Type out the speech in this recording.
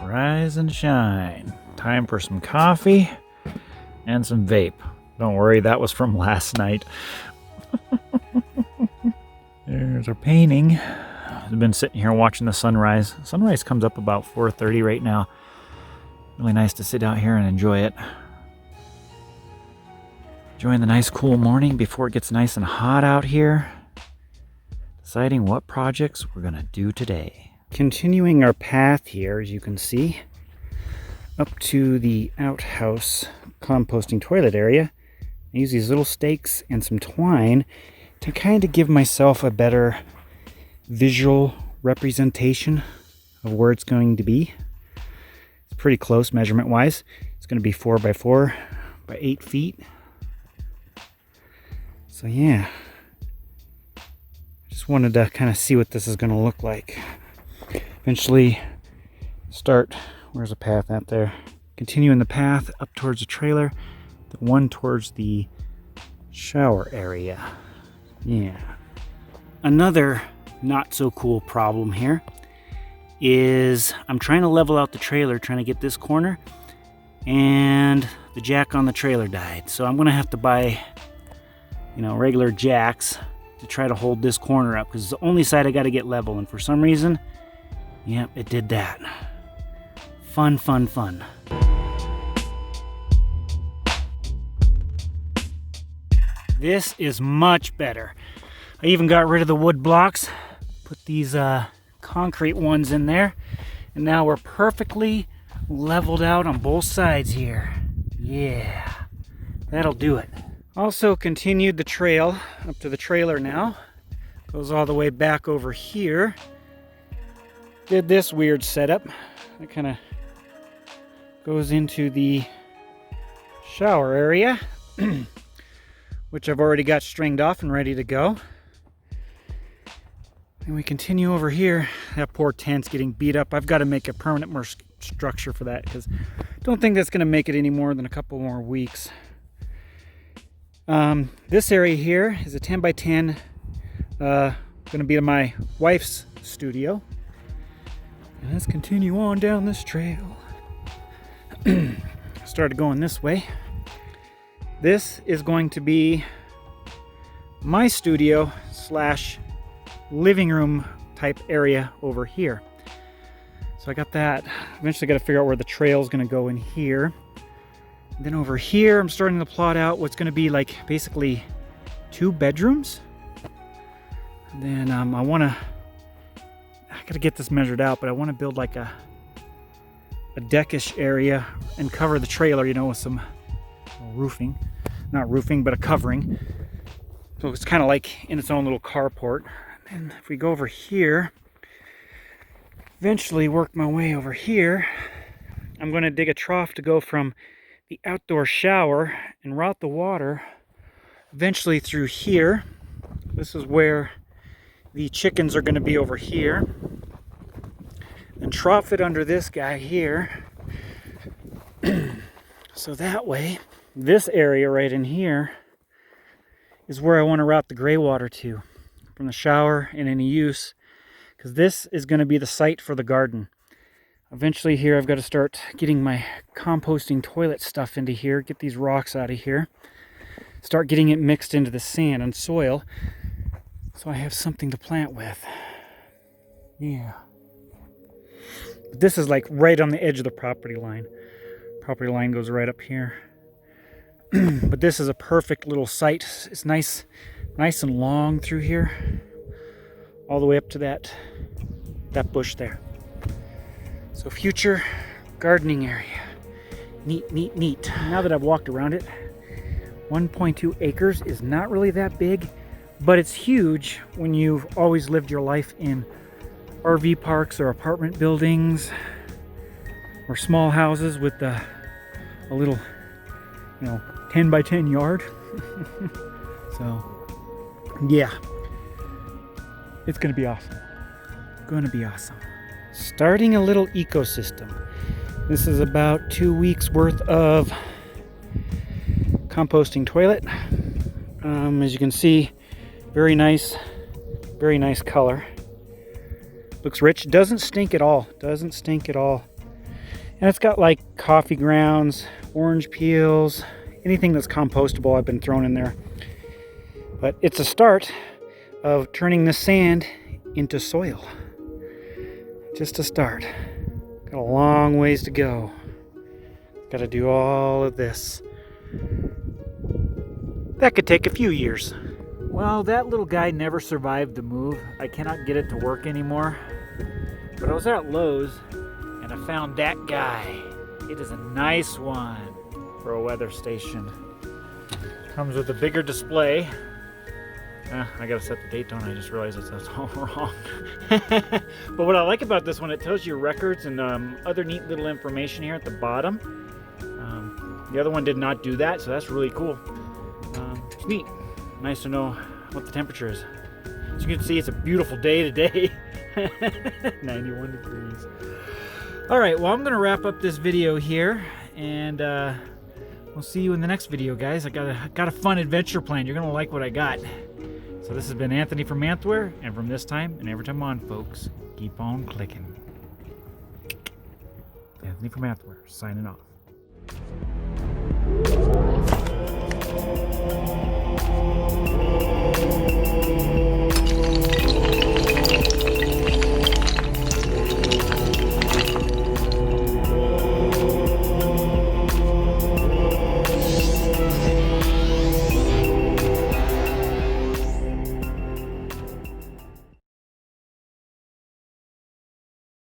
Rise and shine. Time for some coffee and some vape. Don't worry, that was from last night. There's our painting. I've been sitting here watching the sunrise. Sunrise comes up about 4:30 right now. Really nice to sit out here and enjoy it. Enjoying the nice cool morning before it gets nice and hot out here. Deciding what projects we're gonna do today. Continuing our path here, as you can see, up to the outhouse composting toilet area. I use these little stakes and some twine to kind of give myself a better visual representation of where it's going to be. It's pretty close measurement wise. It's going to be 4 by 4 by 8 feet. So yeah, just wanted to kind of see what this is going to look like. Eventually start, where's the path out there? Continuing the path up towards the trailer, the one towards the shower area. Yeah. Another not so cool problem here is I'm trying to level out the trailer, trying to get this corner, and the jack on the trailer died. So I'm gonna have to buy, regular jacks to try to hold this corner up, because it's the only side I got to get level, and for some reason, yep, it did that. Fun, fun, fun. This is much better. I even got rid of the wood blocks, put these concrete ones in there, and now we're perfectly leveled out on both sides here. Yeah, that'll do it. Also continued the trail up to the trailer now. Goes all the way back over here. Did this weird setup. That kind of goes into the shower area, which I've already got stringed off and ready to go. And we continue over here. That poor tent's getting beat up. I've got to make a permanent more structure for that, because I don't think that's going to make it any more than a couple more weeks. This area here is a 10 by 10. Going to be my wife's studio. And let's continue on down this trail. Started going this way. This is going to be my studio / living room type area over here. So I got that. Eventually got to figure out where the trail is going to go in here. And then over here, I'm starting to plot out what's going to be like basically 2 bedrooms. And then I got to get this measured out, but I want to build like a deckish area and cover the trailer, with some roofing. Not roofing, but a covering. So it's kind of like in its own little carport. And if we go over here, eventually work my way over here, I'm going to dig a trough to go from the outdoor shower and route the water eventually through here. This is where the chickens are going to be over here. And trough it under this guy here. So that way, this area right in here is where I want to route the gray water to from the shower and any use, because this is going to be the site for the garden. Eventually here I've got to start getting my composting toilet stuff into here, get these rocks out of here, start getting it mixed into the sand and soil so I have something to plant with. Yeah. But this is like right on the edge of the property line. Property line goes right up here. But this is a perfect little site. It's nice and long through here, all the way up to that bush there. So future gardening area. Neat, neat, neat. Now that I've walked around it, 1.2 acres is not really that big, but it's huge when you've always lived your life in RV parks or apartment buildings or small houses with a little, 10 by 10 yard. So, yeah, it's gonna be awesome. Gonna be awesome. Starting a little ecosystem. This is about 2 weeks worth of composting toilet. As you can see, very nice color. Looks rich. Doesn't stink at all. Doesn't stink at all. And it's got like coffee grounds, orange peels, anything that's compostable I've been thrown in there. But it's a start of turning the sand into soil. Just a start. Got a long ways to go. Got to do all of this. That could take a few years. Well, that little guy never survived the move. I cannot get it to work anymore. But I was at Lowe's and I found that guy. It is a nice one for a weather station. Comes with a bigger display. I gotta set the date, don't I? I just realized that's all wrong. But what I like about this one, it tells you records and other neat little information here at the bottom. The other one did not do that, so that's really cool. It's neat. Nice to know what the temperature is. As you can see, it's a beautiful day today. 91 degrees. All right, well, I'm gonna wrap up this video here, and we'll see you in the next video, guys. I got a fun adventure plan. You're gonna like what I got. So this has been Anthony from Anthware, and from this time and every time on, folks, keep on clicking. Anthony from Anthware, signing off.